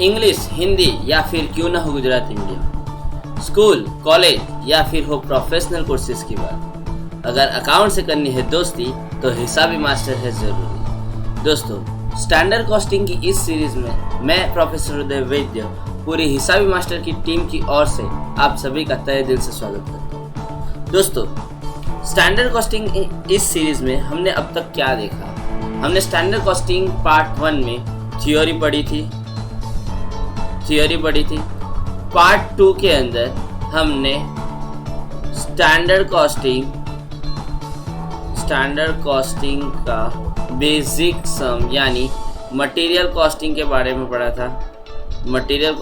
English, Hindi या फिर क्यों ना हो गुजराती मीडियम, स्कूल, कॉलेज या फिर हो प्रोफेशनल कोर्सेज की बात, अगर अकाउंट से करनी है दोस्ती तो हिसाबी मास्टर है ज़रूरी। दोस्तों, स्टैंडर्ड कॉस्टिंग की इस सीरीज में मैं प्रोफेसर उदय वैद्य पूरी हिसाबी मास्टर की टीम की ओर से आप सभी का तहे दिल से स्वागत करता हूँ। दोस्तों, स्टैंडर्ड कॉस्टिंग इस सीरीज में हमने अब तक क्या देखा? हमने स्टैंडर्ड कॉस्टिंग पार्ट 1 में थ्योरी पढ़ी थी। पार्ट 2 के अंदर हमने स्टैंडर्ड कॉस्टिंग का बेसिक सम यानी मटेरियल कॉस्टिंग के बारे में पढ़ा था। मटेरियल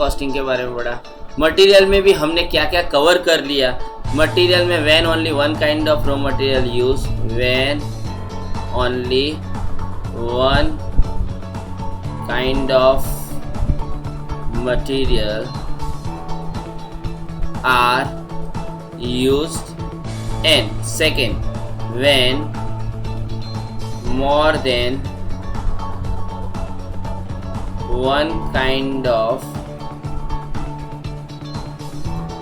में भी हमने क्या क्या कवर कर लिया। मटेरियल में when only one kind of raw material use, when only one kind of material are used, and second when more than one kind of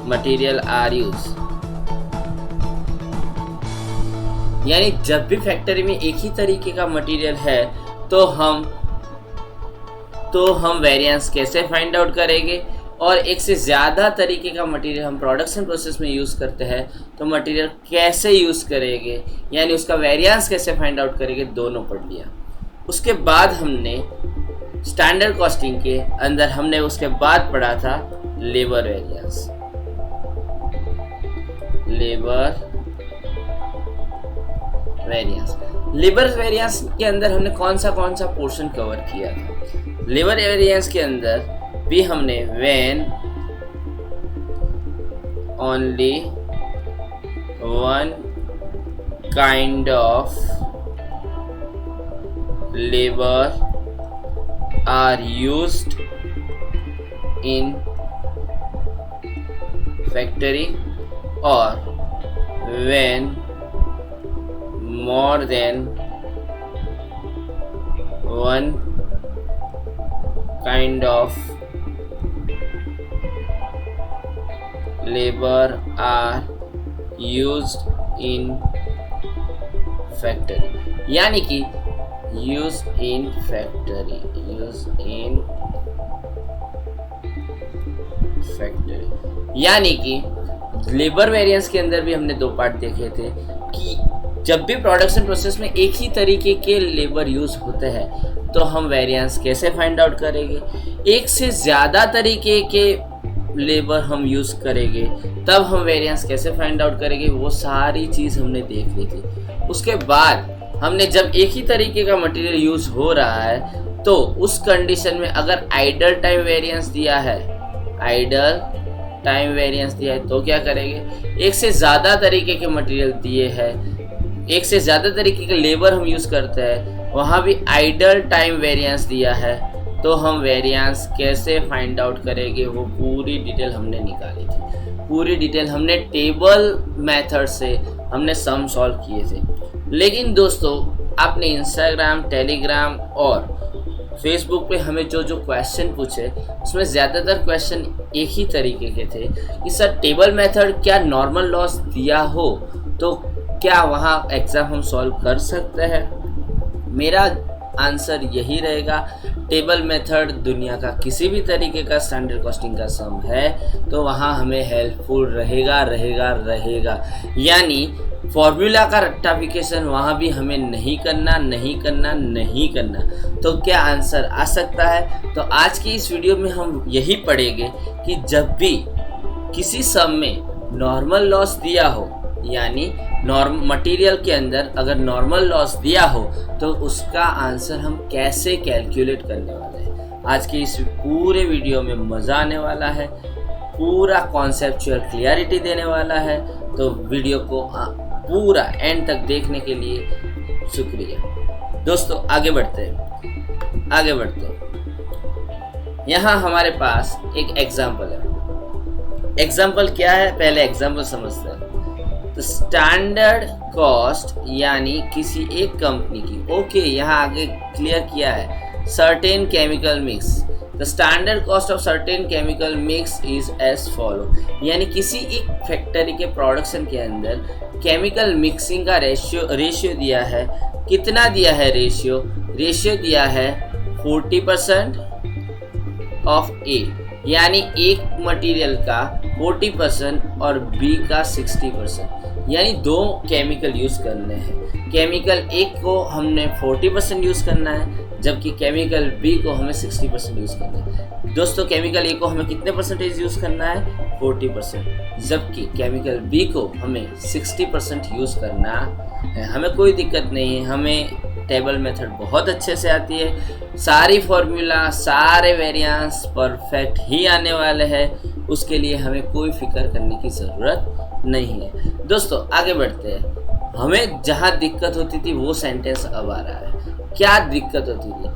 material are used। यानी जब भी फैक्ट्री में एक ही तरीके का मटेरियल है तो हम वेरिएंस कैसे फाइंड आउट करेंगे, और एक से ज़्यादा तरीके का मटेरियल हम प्रोडक्शन प्रोसेस में यूज़ करते हैं तो मटेरियल कैसे यूज़ करेंगे, यानी उसका वेरिएंस कैसे फाइंड आउट करेंगे, दोनों पढ़ लिया। उसके बाद हमने स्टैंडर्ड कॉस्टिंग के अंदर हमने उसके बाद पढ़ा था लेबर वेरिएंस। लेबर वेरिएंस के अंदर हमने कौन सा पोर्शन कवर किया था? लेबर वेरिएंस के अंदर भी हमने when only one kind of labor are used in factory, or when more than one kind of labor are used in factory, यानी कि used in factory, यानी कि लेबर वेरिएंस के अंदर भी हमने दो पार्ट देखे थे कि जब भी प्रोडक्शन प्रोसेस में एक ही तरीके के लेबर यूज होते हैं तो हम वेरिएंस कैसे फाइंड आउट करेंगे, एक से ज़्यादा तरीके के लेबर हम यूज़ करेंगे तब हम वेरिएंस कैसे फाइंड आउट करेंगे, वो सारी चीज़ हमने देख ली थी। उसके बाद हमने जब एक ही तरीके का मटेरियल यूज़ हो रहा है तो उस कंडीशन में अगर आइडल टाइम वेरिएंस दिया है तो क्या करेंगे, एक से ज़्यादा तरीके के मटेरियल दिए हैं, एक से ज़्यादा तरीके के लेबर हम यूज़ करते हैं, वहाँ भी आइडल टाइम वेरिएंस दिया है तो हम वेरिएंस कैसे फाइंड आउट करेंगे, वो पूरी डिटेल हमने निकाली थी। पूरी डिटेल हमने टेबल मेथड से हमने सम सॉल्व किए थे। लेकिन दोस्तों, आपने इंस्टाग्राम, टेलीग्राम और फेसबुक पे हमें जो क्वेश्चन पूछे उसमें ज़्यादातर क्वेश्चन एक ही तरीके के थे कि सर टेबल मेथड क्या नॉर्मल लॉस दिया हो तो क्या वहाँ एग्ज़ाम हम सॉल्व कर सकते हैं? मेरा आंसर यही रहेगा, टेबल मेथड दुनिया का किसी भी तरीके का स्टैंडर्ड कॉस्टिंग का सम है तो वहाँ हमें हेल्पफुल रहेगा। यानी फॉर्मूला का रट्टाफिकेशन वहाँ भी हमें नहीं करना। तो क्या आंसर आ सकता है? तो आज की इस वीडियो में हम यही पढ़ेंगे कि जब भी किसी सम में नॉर्मल लॉस दिया हो, यानी मटेरियल के अंदर अगर नॉर्मल लॉस दिया हो तो उसका आंसर हम कैसे कैलकुलेट करने वाले हैं। आज के इस पूरे वीडियो में मज़ा आने वाला है, पूरा कॉन्सेप्चुअल क्लियरिटी देने वाला है, तो वीडियो को पूरा एंड तक देखने के लिए शुक्रिया। दोस्तों, आगे बढ़ते हैं। यहाँ हमारे पास एक एग्जाम्पल है। एग्जाम्पल क्या है, पहले एग्जाम्पल समझते हैं। तो स्टैंडर्ड कॉस्ट यानी किसी एक कंपनी की, ओके यहाँ आगे क्लियर किया है, certain chemical mix the standard cost of certain chemical mix is as follow, यानी किसी एक फैक्ट्री के प्रोडक्शन के अंदर केमिकल मिक्सिंग का रेशियो दिया है। कितना दिया है रेशियो दिया है 40% ऑफ ए, यानी एक मटेरियल का 40% और बी का 60%, यानी दो केमिकल यूज़ करने हैं। केमिकल एक को हमने 40% यूज़ करना है, जबकि केमिकल बी को हमें 60% यूज़ करना है। दोस्तों केमिकल ए को हमें कितने परसेंटेज यूज़ करना है 40%, जबकि केमिकल बी को हमें 60% यूज़ करना है। हमें कोई दिक्कत नहीं है, हमें टेबल मेथड बहुत अच्छे से आती है, सारी फॉर्मूला सारे वेरिएंस परफेक्ट ही आने वाले हैं, उसके लिए हमें कोई फिक्र करने की ज़रूरत नहीं है। दोस्तों आगे बढ़ते हैं। हमें जहाँ दिक्कत होती थी वो सेंटेंस अब आ रहा है। क्या दिक्कत होती थी?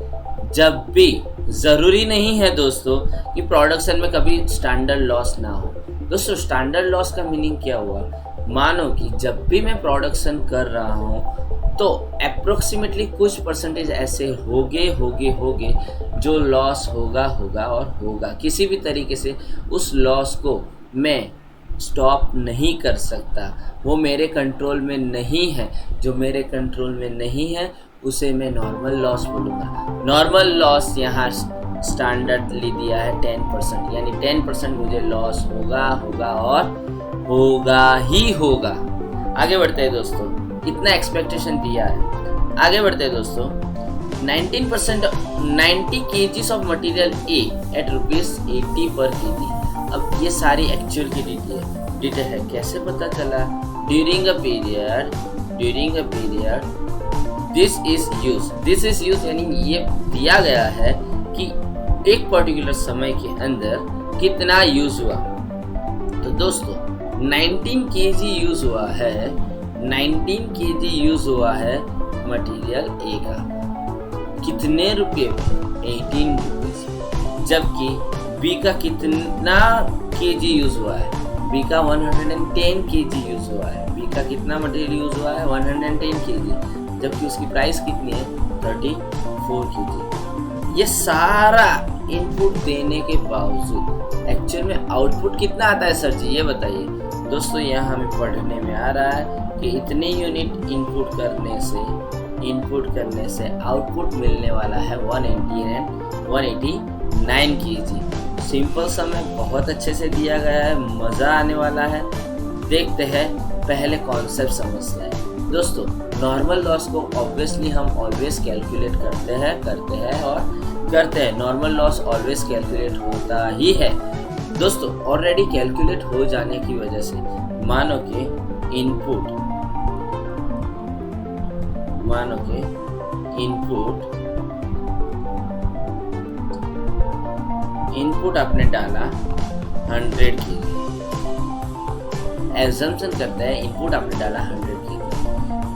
जब भी, ज़रूरी नहीं है दोस्तों कि प्रोडक्शन में कभी स्टैंडर्ड लॉस ना हो। दोस्तों स्टैंडर्ड लॉस का मीनिंग क्या हुआ? मानो कि जब भी मैं प्रोडक्शन कर रहा हूँ तो अप्रोक्सीमेटली कुछ परसेंटेज ऐसे होगे जो लॉस होगा। किसी भी तरीके से उस लॉस को मैं स्टॉप नहीं कर सकता, वो मेरे कंट्रोल में नहीं है। जो मेरे कंट्रोल में नहीं है उसे मैं नॉर्मल लॉस बोलूँगा। नॉर्मल लॉस यहाँ स्टैंडर्डली दिया है 10%, यानी 10% मुझे लॉस होगा ही होगा। आगे बढ़ते हैं दोस्तों, इतना एक्सपेक्टेशन दिया है। आगे बढ़ते हैं दोस्तों। 19% 90 kgs of material A at ₹80 पर kg। अब ये सारी एक्चुअल की डिटेल है। कैसे पता चला? During a period this is use, यानी ये दिया गया है कि एक पर्टिकुलर समय के अंदर कितना यूज हुआ। तो दोस्तों 19 kg यूज हुआ है, 19 kg यूज हुआ है मटेरियल ए का। कितने रुपये? 18 रुपीज। जबकि बी का कितना kg यूज हुआ है? बी का 110 kg यूज हुआ है। बी का कितना मटेरियल यूज हुआ है? 110 kg, जबकि उसकी प्राइस कितनी है? 34 kg। ये सारा इनपुट देने के बावजूद एक्चुअल में आउटपुट कितना आता है सर जी, ये बताइए। दोस्तों यहाँ हमें पढ़ने में आ रहा है कि इतने यूनिट इनपुट करने से आउटपुट मिलने वाला है 189 kg। सिंपल समय बहुत अच्छे से दिया गया है, मज़ा आने वाला है। देखते हैं, पहले कॉन्सेप्ट समझते हैं। दोस्तों नॉर्मल लॉस को ऑब्वियसली हम ऑलवेज कैलकुलेट करते हैं। नॉर्मल लॉस ऑलवेज कैलकुलेट होता ही है। दोस्तों ऑलरेडी कैलकुलेट हो जाने की वजह से मानो कि इनपुट आपने डाला 100 kg। एजम्पशन करते हैं इनपुट आपने डाला 100 kg।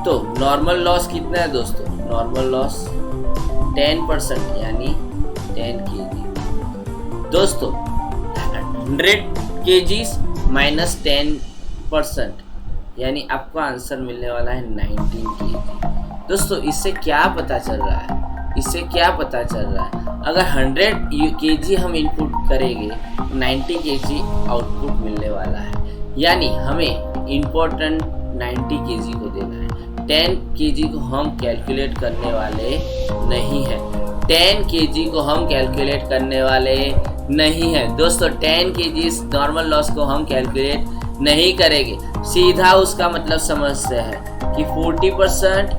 तो नॉर्मल लॉस कितना है दोस्तों? नॉर्मल लॉस 10%, यानी 10 kg। दोस्तों 100 kg माइनस 10%, यानी आपको आंसर मिलने वाला है 19 kg। दोस्तों इससे क्या पता चल रहा है? अगर 100 kg हम इनपुट करेंगे 90 kg आउटपुट मिलने वाला है, यानी हमें इम्पोर्टेंट 90 kg को देना है। 10 kg को हम कैलकुलेट करने वाले नहीं है। दोस्तों 10 kg नॉर्मल लॉस को हम कैलकुलेट नहीं करेंगे, सीधा उसका मतलब समझते हैं कि 40%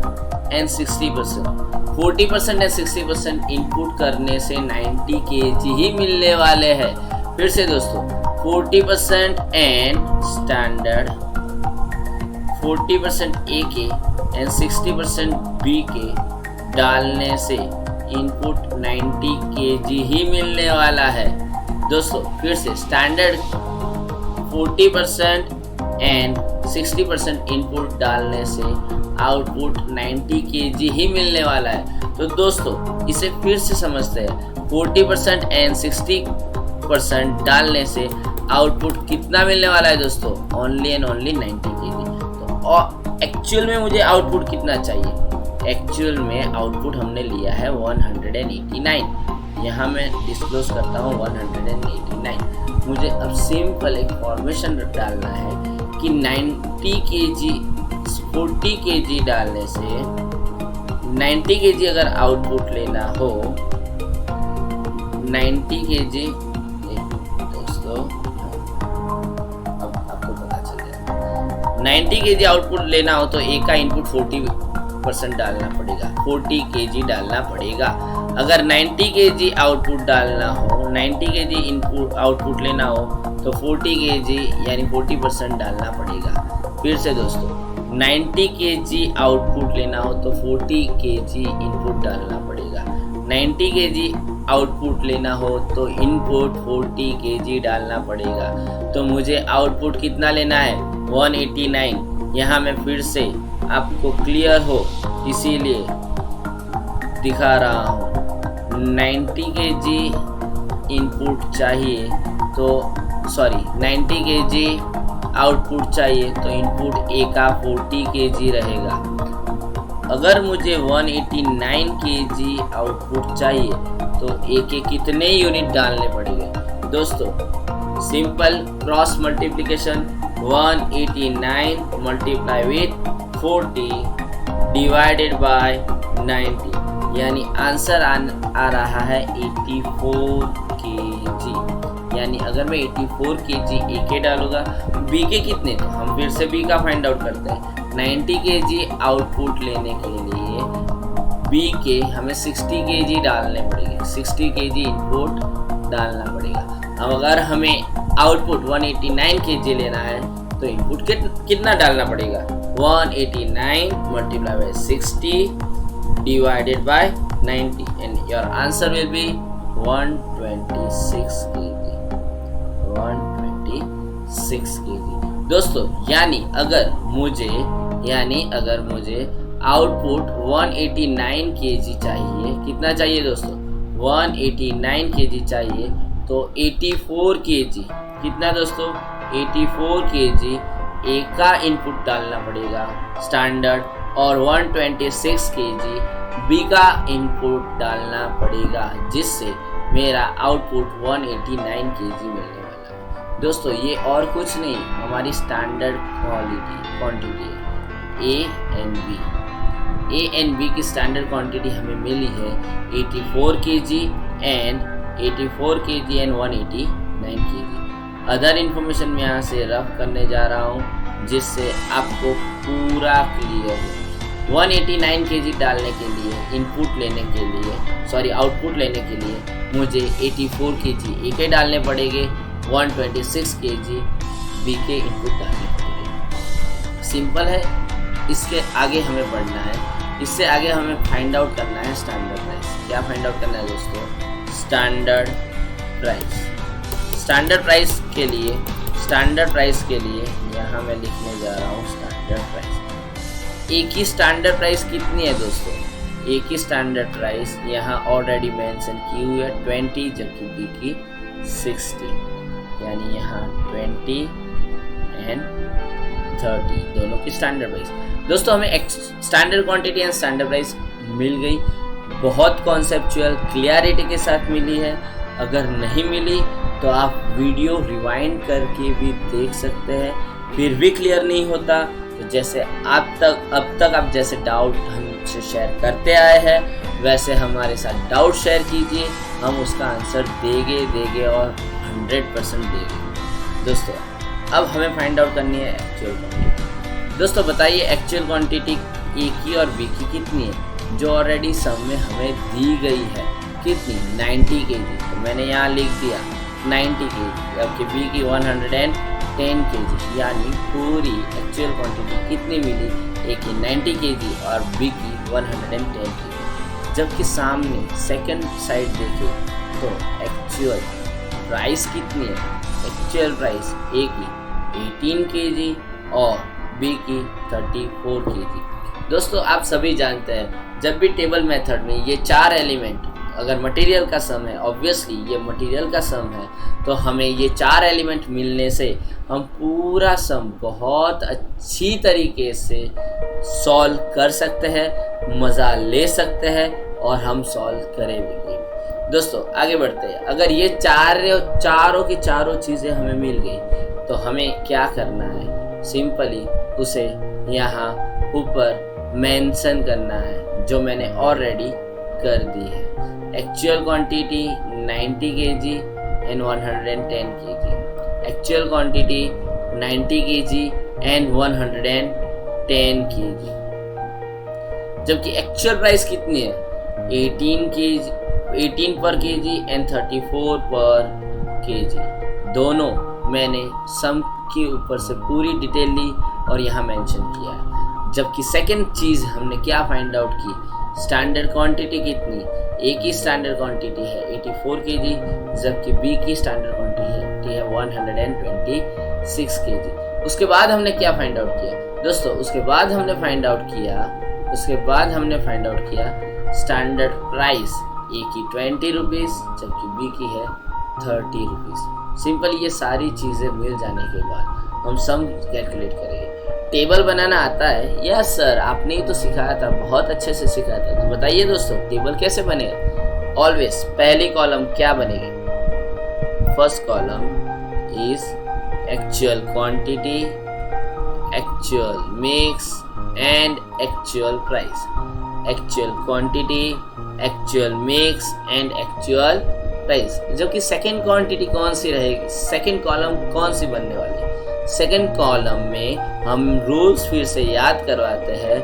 एंड 60% इनपुट करने से 90 kg ही मिलने वाले हैं। फिर से दोस्तों 40% एंड स्टैंडर्ड, 40% ए के एंड 60% बी के डालने से इनपुट 90 kg ही मिलने वाला है। दोस्तों फिर से स्टैंडर्ड 40% एंड 60% इनपुट डालने से आउटपुट 90 kg ही मिलने वाला है। तो दोस्तों इसे फिर से समझते हैं, 40% एंड 60% डालने से आउटपुट कितना मिलने वाला है दोस्तों? Only and only 90 kg। तो एक्चुअल में मुझे आउटपुट कितना चाहिए? एक्चुअल में आउटपुट हमने लिया है 189। यहाँ मैं डिस्क्लोज करता हूँ 189। मुझे अब सिंपल एक फॉर्मेशन डालना है कि 90 kg 40 kg डालने से 90 kg अगर आउटपुट लेना हो 90 kg, दोस्तों अब आपको पता चल जाएगा, 90 kg आउटपुट लेना हो तो ए का इनपुट 40% डालना पड़ेगा, 40 kg डालना पड़ेगा। अगर 90 kg आउटपुट डालना हो, 90 kg इनपुट आउटपुट लेना हो तो 40 kg यानी 40% डालना पड़ेगा। फिर से दोस्तों 90 kg आउटपुट लेना हो तो 40 kg इनपुट डालना पड़ेगा। 90 kg आउटपुट लेना हो तो इनपुट 40 kg डालना पड़ेगा। तो मुझे आउटपुट कितना लेना है 189। यहाँ मैं फिर से आपको क्लियर हो इसीलिए दिखा रहा हूँ। 90 kg इनपुट चाहिए तो 90 kg आउटपुट चाहिए तो इनपुट ए का 40 kg रहेगा। अगर मुझे 189 kg आउटपुट चाहिए तो ए के कितने यूनिट डालने पड़ेंगे दोस्तों? Simple cross multiplication 189 multiply with 40 divided by 90, यानी आंसर आ रहा है 84 kg। यानी अगर मैं 84 kg ए के डालूंगा, बी के कितने, तो हम फिर से बी का फाइंड आउट करते हैं। 90 kg आउटपुट लेने के लिए बी के हमें 60 kg डालने पड़ेंगे, 60 kg इनपुट डालना पड़ेगा। अब अगर हमें आउटपुट 189 kg लेना है तो इनपुट कितना डालना पड़ेगा? 189 multiply by 60 divided by 90 and your answer will be 126 kg। 126 kg दोस्तों। यानी अगर मुझे आउटपुट 189 kg चाहिए, कितना चाहिए दोस्तों? 189 kg चाहिए तो 84 kg, कितना दोस्तों? 84 kg ए का इनपुट डालना पड़ेगा स्टैंडर्ड, और 126 kg बी का इनपुट डालना पड़ेगा, जिससे मेरा आउटपुट 189 kg मिलने वाला है दोस्तों। ये और कुछ नहीं, हमारी standard quantity A and B की स्टैंडर्ड क्वांटिटी हमें मिली है 84 kg and 189 kg। Other information मैं यहाँ से रफ करने जा रहा हूँ जिससे आपको पूरा क्लियर हो। 189 kg डालने के लिए आउटपुट लेने के लिए मुझे 84 kg ए के डालने पड़ेंगे, 126 kg बी के इनपुट डालने पड़ेंगे। सिंपल है। इसके आगे हमें बढ़ना है, इससे आगे हमें फाइंड आउट करना है स्टैंडर्ड प्राइस। क्या फाइंड आउट करना है दोस्तों? स्टैंडर्ड प्राइस के लिए यहाँ मैं लिखने जा रहा हूँ स्टैंडर्ड प्राइस। ए की स्टैंडर्ड प्राइस कितनी है दोस्तों? ए की स्टैंडर्ड प्राइस यहाँ ऑलरेडी मेंशन की हुई है 20, जबकि बी की 60, यानी यहाँ 20 एंड 30 दोनों की स्टैंडर्ड प्राइस। दोस्तों हमें standard quantity and standard price मिल गई, बहुत कॉन्सेप्चुअल क्लियरिटी के साथ मिली है। अगर नहीं मिली तो आप वीडियो रिवाइंड करके भी देख सकते हैं, फिर भी क्लियर नहीं होता तो जैसे अब तक आप जैसे डाउट हमसे शेयर करते आए हैं वैसे हमारे साथ डाउट शेयर कीजिए, हम उसका आंसर देंगे और 100% देंगे। दोस्तों अब हमें फाइंड आउट करनी है एक्चुअल क्वांटिटी। दोस्तों बताइए एक्चुअल क्वांटिटी ए की और बी की कितनी है, जो ऑलरेडी सम में हमें दी गई है। कितनी? 90 kg। तो मैंने यहाँ लिख दिया 90 kg, जबकि बी की 110 kg, यानी पूरी एक्चुअल क्वांटिटी कितनी मिली? ए की 90 kg और बी की 110 kg। जबकि सामने सेकंड साइड देखें तो एक्चुअल प्राइस कितनी है? एक्चुअल प्राइस ए की 18 kg और बी की 34 kg। दोस्तों आप सभी जानते हैं जब भी टेबल मेथड में ये 4 एलिमेंट अगर मटेरियल का सम है, ऑब्वियसली ये मटेरियल का सम है, तो हमें ये 4 एलिमेंट मिलने से हम पूरा सम बहुत अच्छी तरीके से सॉल्व कर सकते हैं, मज़ा ले सकते हैं और हम सॉल्व करेंगे। दोस्तों आगे बढ़ते हैं। अगर ये चारों की चारों चीज़ें हमें मिल गई तो हमें क्या करना है, सिंपली उसे यहाँ ऊपर मेंशन करना है, जो मैंने ऑलरेडी कर दी है। Actual quantity 90 kg and 110 kg, actual quantity 90 kg and 110 kg, जबकि एक्चुअल प्राइस कितनी है, 18 पर kg एंड 34 पर kg। दोनों मैंने सम के ऊपर से पूरी डिटेल ली और यहाँ मेंशन किया है। जबकि सेकंड चीज़ हमने क्या फाइंड आउट की, स्टैंडर्ड क्वांटिटी कितनी, ए की स्टैंडर्ड क्वांटिटी है 84 kg, जबकि बी की स्टैंडर्ड क्वांटिटी है 126 kg। उसके बाद हमने क्या फाइंड आउट किया दोस्तों, उसके बाद हमने फाइंड आउट किया स्टैंडर्ड प्राइस ए की 20 रुपीज़, जबकि बी की है 30 रुपीज़। सिंपल ये सारी चीज़ें मिल जाने के बाद हम सम कैलकुलेट करेंगे। टेबल बनाना आता है? यस सर, आपने ही तो सिखाया था, बहुत अच्छे से सिखाया था। तो बताइए दोस्तों टेबल कैसे बनेगा। ऑलवेज पहली कॉलम क्या बनेगी, first column is actual quantity, actual mix and actual price. Actual quantity, actual mix and actual price. जबकि सेकेंड क्वांटिटी कौन सी रहेगी, सेकेंड कॉलम कौन सी बनने वाली है, सेकेंड कॉलम में हम रूल्स फिर से याद करवाते हैं,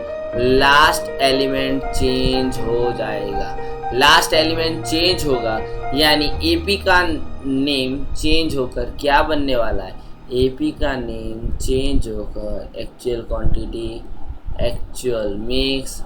लास्ट एलिमेंट चेंज हो जाएगा। लास्ट एलिमेंट चेंज होगा यानी एपी का नेम चेंज होकर क्या बनने वाला है, एपी का नेम चेंज होकर actual quantity, actual mix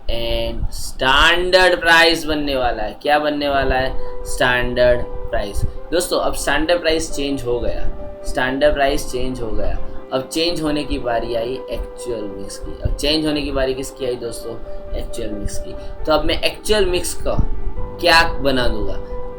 and standard price बनने वाला है। क्या बनने वाला है, स्टैंडर्ड प्राइस। दोस्तों अब स्टैंडर्ड प्राइस चेंज हो गया, स्टैंडर्ड प्राइस चेंज हो गया। अब चेंज होने की बारी आई एक्चुअल मिक्स की। अब चेंज होने की बारी किसकी आई दोस्तों, एक्चुअल मिक्स की। तो अब मैं एक्चुअल मिक्स का क्या बना दूंगा,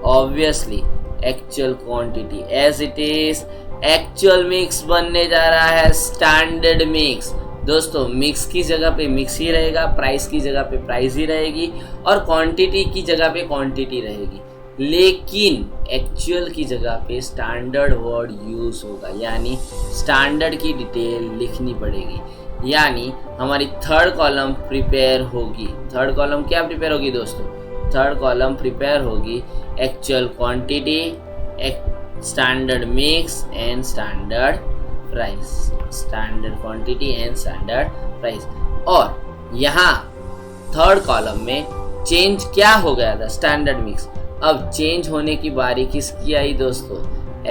obviously actual quantity as it is, actual mix बनने जा रहा है स्टैंडर्ड मिक्स। दोस्तों मिक्स की जगह पे मिक्स ही रहेगा, प्राइस की जगह पे प्राइस ही रहेगी और क्वांटिटी की जगह पे क्वांटिटी रहेगी, लेकिन एक्चुअल की जगह पे स्टैंडर्ड वर्ड यूज होगा, यानी स्टैंडर्ड की डिटेल लिखनी पड़ेगी। यानी हमारी थर्ड कॉलम प्रिपेयर होगी। थर्ड कॉलम क्या प्रिपेयर होगी दोस्तों, थर्ड कॉलम प्रिपेयर होगी actual quantity, standard mix and standard price, standard quantity and standard price. और यहाँ थर्ड कॉलम में चेंज क्या हो गया था, स्टैंडर्ड मिक्स। अब चेंज होने की बारी किसकी आई दोस्तों,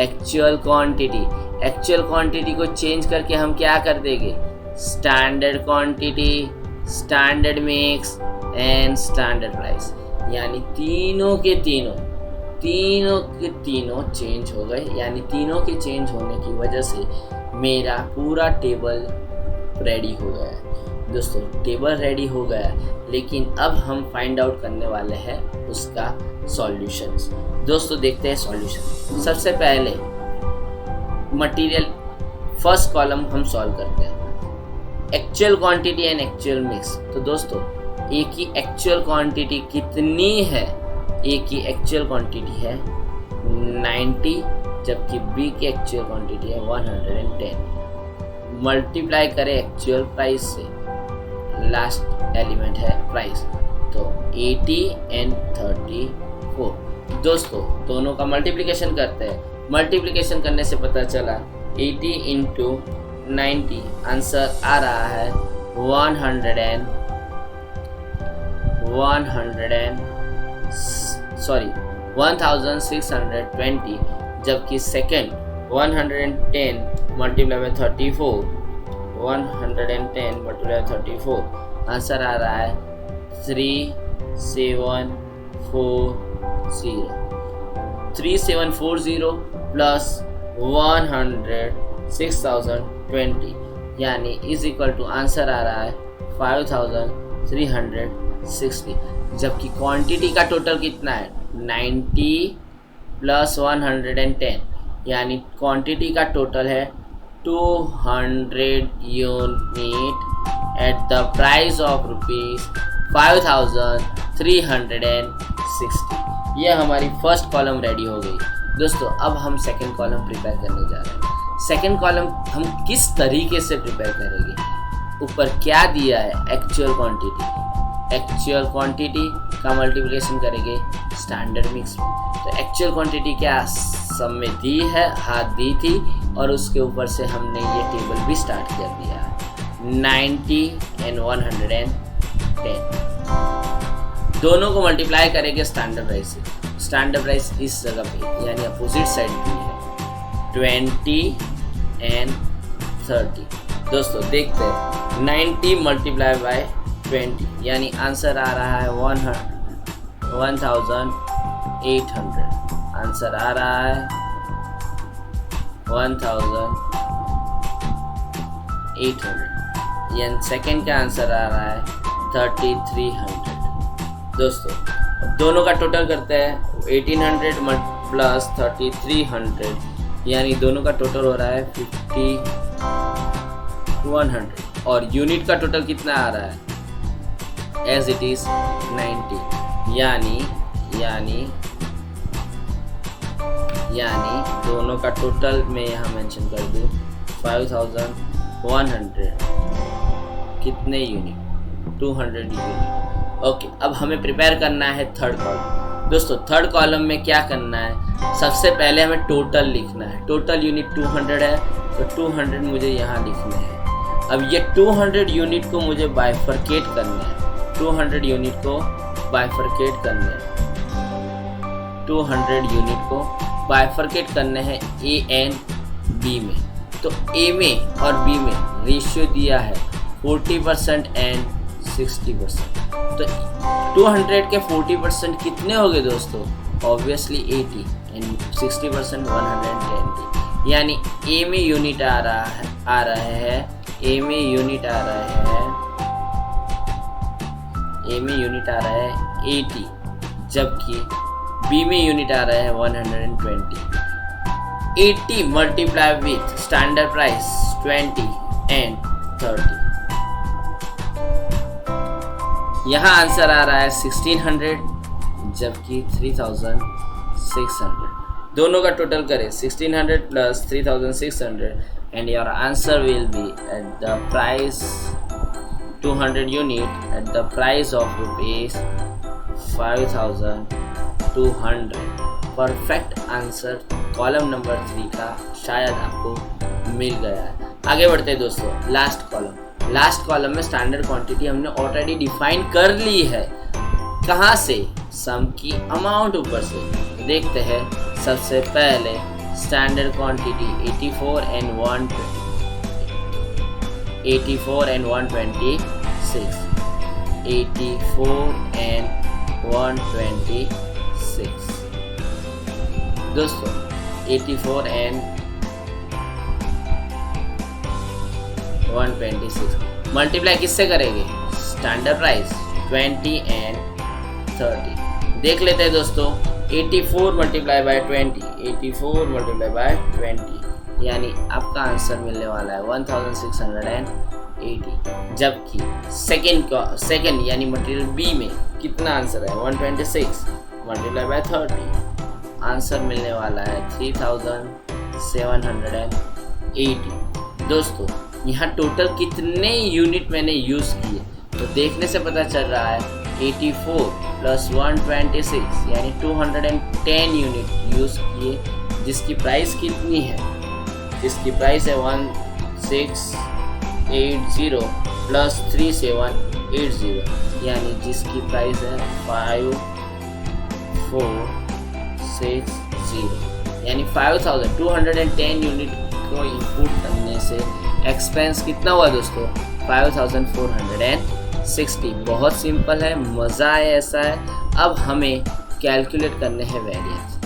एक्चुअल क्वांटिटी। एक्चुअल क्वांटिटी को चेंज करके हम क्या कर देंगे, standard quantity, standard mix and standard price. यानी तीनों के तीनों चेंज हो गए। यानी तीनों के चेंज होने की वजह से मेरा पूरा टेबल रेडी हो गया है। दोस्तों टेबल रेडी हो गया, लेकिन अब हम फाइंड आउट करने वाले हैं उसका सॉल्यूशंस। दोस्तों देखते हैं सॉल्यूशन। सबसे पहले मटेरियल फर्स्ट कॉलम हम सॉल्व करते हैं, actual quantity and actual mix. तो दोस्तों ए की एक्चुअल क्वांटिटी कितनी है, ए की एक्चुअल क्वांटिटी है 90, जबकि बी की एक्चुअल क्वांटिटी है 110। मल्टीप्लाई करें एक्चुअल प्राइस से, लास्ट एलिमेंट है प्राइस, तो 80 एंड 34। दोस्तों दोनों का मल्टीप्लिकेशन करते हैं। मल्टीप्लिकेशन करने से पता चला 80 इंटू 90, आंसर आ रहा है 1620, जबकि सेकेंड 110 मल्टीप्लाई में 34, 110 मल्टीप्लाई 34, आंसर आ रहा है 3740 प्लस 100 यानी इज इक्वल टू आंसर आ रहा है 5360। जबकि क्वांटिटी का टोटल कितना है, 90 प्लस 110, यानी क्वांटिटी का टोटल है 200 unit at the price of ₹5360। यह हमारी फर्स्ट कॉलम रेडी हो गई। दोस्तों अब हम सेकंड कॉलम प्रिपेयर करने जा रहे हैं। सेकंड कॉलम हम किस तरीके से प्रिपेयर करेंगे, ऊपर क्या दिया है, एक्चुअल क्वांटिटी का मल्टीप्लिकेशन करेंगे स्टैंडर्ड मिक्स में। तो एक्चुअल क्वांटिटी क्या सब में दी है, हाथ दी थी, और उसके ऊपर से हमने ये टेबल भी स्टार्ट कर दिया है 90 and 110। दोनों को मल्टीप्लाई करेंगे स्टैंडर्ड प्राइस से। स्टैंडर्ड प्राइस इस जगह पे यानी अपोजिट साइड पे है 20 and 30। दोस्तों देखते हैं 90 मल्टीप्लाई बाय 20 यानी आंसर आ रहा है 1800। आंसर आ रहा है 1800। यानी सेकेंड का आंसर आ रहा है 3300। दोस्तों दोनों का टोटल करते हैं 1800 प्लस 3300 यानी दोनों का टोटल हो रहा है 5100। और यूनिट का टोटल कितना आ रहा है, एज इट इज 90। यानी दोनों का टोटल मैं यहाँ मेंशन कर दूँ 5100। कितने यूनिट, 200 यूनिट। ओके, अब हमें प्रिपेयर करना है थर्ड कॉलम। दोस्तों थर्ड कॉलम में क्या करना है, सबसे पहले हमें टोटल लिखना है। टोटल यूनिट 200 है तो 200 मुझे यहाँ लिखना है। अब ये 200 यूनिट को मुझे बाइफरकेट करना है। 200 यूनिट को बाइफरकेट करना है। 200 यूनिट को बाइफरकेट करने हैं ए एंड बी में। तो ए में और बी में रेशियो दिया है 40% एंड 60%। तो 200 के 40% कितने हो गए दोस्तों, ऑब्वियसली 80 एंड 60% 120। यानी ए में यूनिट आ रहा है ए में यूनिट आ रहा है 80, जबकि बी में यूनिट आ रहा है 120। 80 multiply with standard price 20 and 30। यहाँ आंसर आ रहा है 1600 जबकि 3600। दोनों का टोटल करें 1600 plus 3600 and your answer will be at the price 200 unit at the price of ₹5200। Perfect answer column number 3 का शायद आपको मिल गया है। आगे बढ़ते हैं दोस्तों, लास्ट कॉलम में स्टैंडर्ड क्वांटिटी हमने ऑलरेडी डिफाइन कर ली है। कहाँ से, सम की अमाउंट ऊपर से। देखते हैं सबसे पहले स्टैंडर्ड क्वांटिटी 84 and 126। 84 and 126। दोस्तों 84 and 126 मल्टीप्लाई किससे करेंगे, स्टैंडर्ड प्राइस 20 and 30। देख लेते हैं दोस्तों 84 मल्टीप्लाई बाय 20 यानी आपका आंसर मिलने वाला है 1680। जबकि सेकेंड यानी मटेरियल बी में कितना आंसर है 126 मल्टीप्लाई बाय 30, आंसर मिलने वाला है 3780। दोस्तों यहाँ टोटल कितने यूनिट मैंने यूज़ किए तो देखने से पता चल रहा है 84 प्लस 126 यानी 210 यूनिट यूज़ किए, जिसकी प्राइस कितनी है, जिसकी प्राइस है 1680 प्लस 3780 यानी जिसकी प्राइस है 5460 यानी 5210 यूनिट को इनपुट करने से एक्सपेंस कितना हुआ दोस्तों 5460। बहुत सिंपल है, मज़ा है, ऐसा है। अब हमें कैलकुलेट करने हैं वेरिएंस।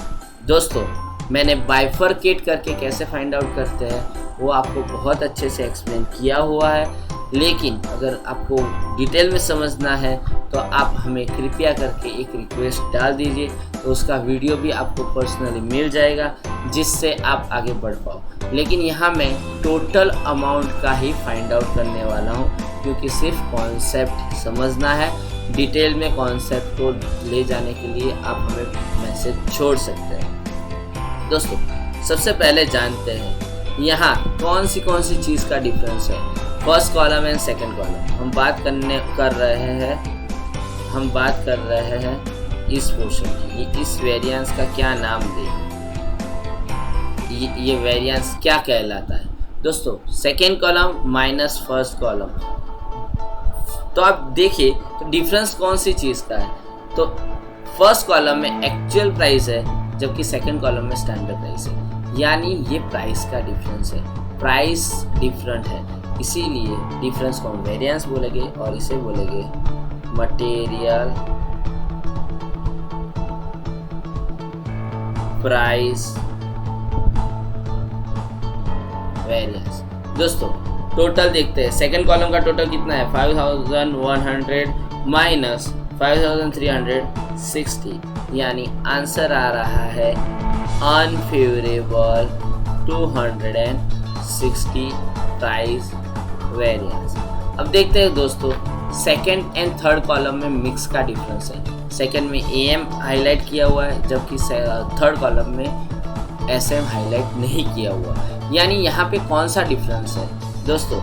दोस्तों मैंने बाइफरकेट करके कैसे फाइंड आउट करते हैं वो आपको बहुत अच्छे से एक्सप्लेन किया हुआ है, लेकिन अगर आपको डिटेल में समझना है तो आप हमें कृपया करके एक रिक्वेस्ट डाल दीजिए, तो उसका वीडियो भी आपको पर्सनली मिल जाएगा जिससे आप आगे बढ़ पाओ। लेकिन यहाँ मैं टोटल अमाउंट का ही फाइंड आउट करने वाला हूँ क्योंकि सिर्फ कॉन्सेप्ट समझना है, डिटेल में कॉन्सेप्ट को ले जाने के लिए आप हमें मैसेज छोड़ सकते हैं। दोस्तों सबसे पहले जानते हैं यहाँ कौन सी चीज़ का डिफरेंस है, first column and second column. हम बात कर रहे हैं इस पोर्शन की, इस वेरिएंस का क्या नाम दे, ये वेरिएंस क्या कहलाता है। दोस्तों second column minus first column, तो आप देखिए तो डिफरेंस कौन सी चीज़ का है। तो फर्स्ट कॉलम में एक्चुअल प्राइस है, जबकि सेकंड कॉलम में स्टैंडर्ड प्राइस है, यानी ये प्राइस का डिफरेंस है, प्राइस डिफरेंट है, इसीलिए डिफरेंस को हम वेरिएंस बोलेंगे और इसे बोलेंगे मटेरियल प्राइस वेरिएंस। दोस्तों टोटल देखते हैं, सेकंड कॉलम का टोटल कितना है 5100 माइनस 5360, यानी आंसर आ रहा है अनफेवरेबल 260 प्राइस वेरिएंस। अब देखते हैं दोस्तों सेकंड एंड थर्ड कॉलम में मिक्स का डिफरेंस है। सेकंड में AM हाईलाइट किया हुआ है, जबकि थर्ड कॉलम में SM हाईलाइट नहीं किया हुआ, यानी यहाँ पे कौन सा डिफरेंस है। दोस्तों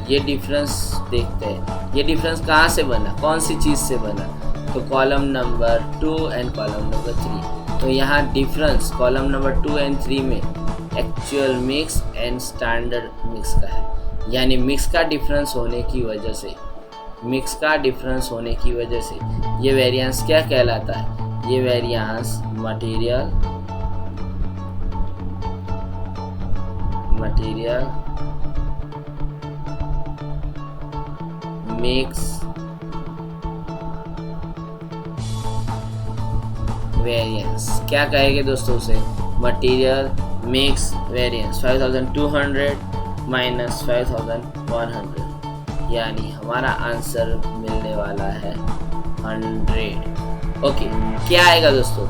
ये डिफरेंस देखते हैं, ये डिफरेंस कहाँ से बना, कौन सी चीज़ से बना, तो column number 2 and column number 3। तो यहाँ डिफरेंस कॉलम नंबर 2 एंड 3 में actual mix and standard mix का है, यानी मिक्स का डिफरेंस होने की वजह से ये वेरिएंस क्या कहलाता है, ये वेरिएंस मटेरियल मिक्स वेरिएंस क्या कहेंगे दोस्तों उसे, मटेरियल मिक्स वेरिएंस 5200 माइनस 5100, यानी हमारा आंसर मिलने वाला है 100। ओके क्या आएगा दोस्तों,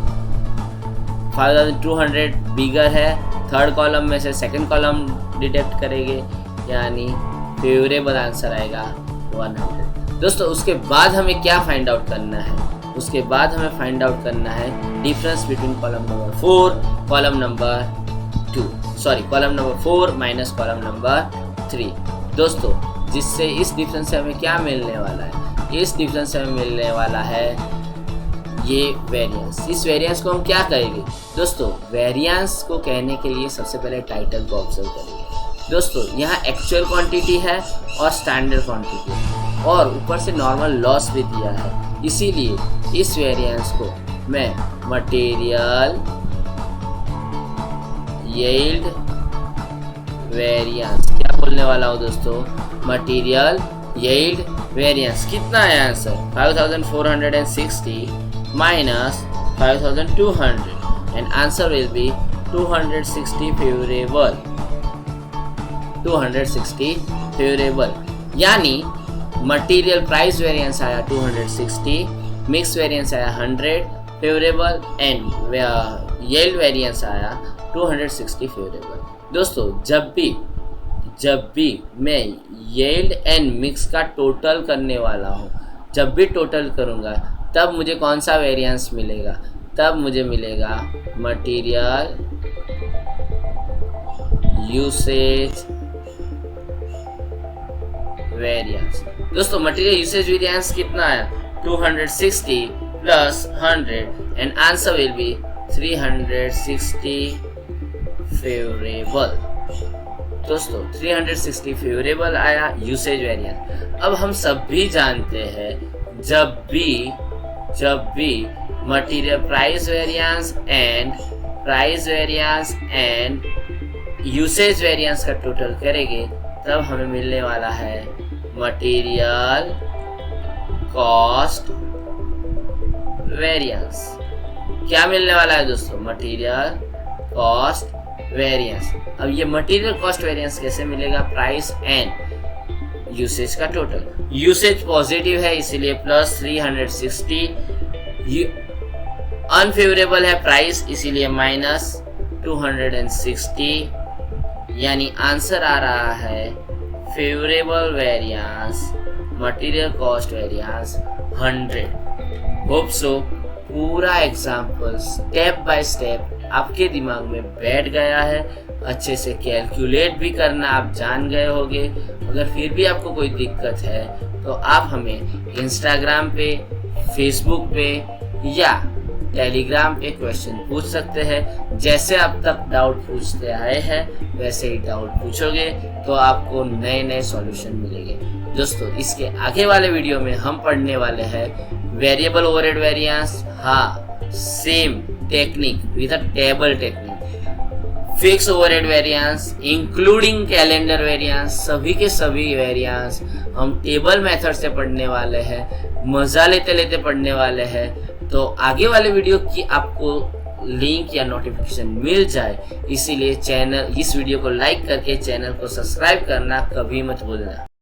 5200 बिगर है, थर्ड कॉलम में से सेकंड कॉलम डिटेक्ट करेंगे, यानी फेवरेबल आंसर आएगा 100। दोस्तों उसके बाद हमें क्या फाइंड आउट करना है, उसके बाद हमें फाइंड आउट करना है difference between column number 4 column number 4 minus column number 3। दोस्तों जिससे इस डिफरेंस से हमें क्या मिलने वाला है, इस डिफरेंस से हमें मिलने वाला है ये वेरिएंस। इस वेरिएंस को हम क्या कहेंगे दोस्तों, वेरिएंस को कहने के लिए सबसे पहले टाइटल को ऑब्जर्व करेंगे। दोस्तों यहाँ एक्चुअल क्वांटिटी है और स्टैंडर्ड क्वांटिटी है, और ऊपर से नॉर्मल लॉस भी दिया है, इसीलिए इस वेरिएंस को मैं मटेरियल यील्ड वेरिएंस क्या बोलने वाला हूँ दोस्तों, मटेरियल यील्ड वेरिएंस। कितना है answer 5460 minus 5200 and answer will be 260 favourable, यानी मटेरियल प्राइस वेरिएंस आया 260, मिक्स वेरिएंस आया 100 फेवरेबल एंड यील्ड वेरिएंस आया 260 फेवरेबल। दोस्तों जब भी मैं यील्ड एंड मिक्स का टोटल करने वाला हूँ, जब भी टोटल करूँगा तब मुझे कौन सा वेरिएंस मिलेगा, तब मुझे मिलेगा मटेरियल यूसेज वेरिएंस। दोस्तों मटेरियल यूसेज वेरिएंस कितना है 260 plus 100 and answer will be 360 favourable. दोस्तों 360 फेवरेबल आया यूसेज वेरिएंस। अब हम सब भी जानते हैं जब भी material price variance and usage variance का टोटल करेंगे तब हमें मिलने वाला है मटेरियल कॉस्ट वेरिएंस। क्या मिलने वाला है दोस्तों, मटेरियल कॉस्ट वेरिएंस। अब ये मटेरियल कॉस्ट वेरिएंस कैसे मिलेगा, प्राइस एंड यूसेज का टोटल। यूसेज पॉजिटिव है इसीलिए प्लस 360, अनफेवरेबल है प्राइस इसीलिए माइनस 260, यानी आंसर आ रहा है favourable variance material cost variance 100। Hope so पूरा एग्जाम्पल स्टेप बाय स्टेप आपके दिमाग में बैठ गया है, अच्छे से कैलकुलेट भी करना आप जान गए होंगे। अगर फिर भी आपको कोई दिक्कत है तो आप हमें इंस्टाग्राम पे, फेसबुक पे या टेलीग्राम पे क्वेश्चन पूछ सकते हैं। जैसे अब तक डाउट पूछते आए हैं वैसे ही डाउट पूछोगे तो आपको नए नए सॉल्यूशन मिलेंगे। दोस्तों इसके आगे वाले वीडियो में हम पढ़ने वाले हैं वेरिएबल ओवरहेड वेरिएंस, हाँ same technique with a table technique. Fix overhead variance including calendar variance, सभी के सभी वेरिएंस हम टेबल मेथड से पढ़ने वाले हैं, मजा लेते लेते पढ़ने वाले हैं। तो आगे वाले वीडियो की आपको लिंक या नोटिफिकेशन मिल जाए, इसीलिए इस वीडियो को लाइक करके चैनल को सब्सक्राइब करना कभी मत भूलना।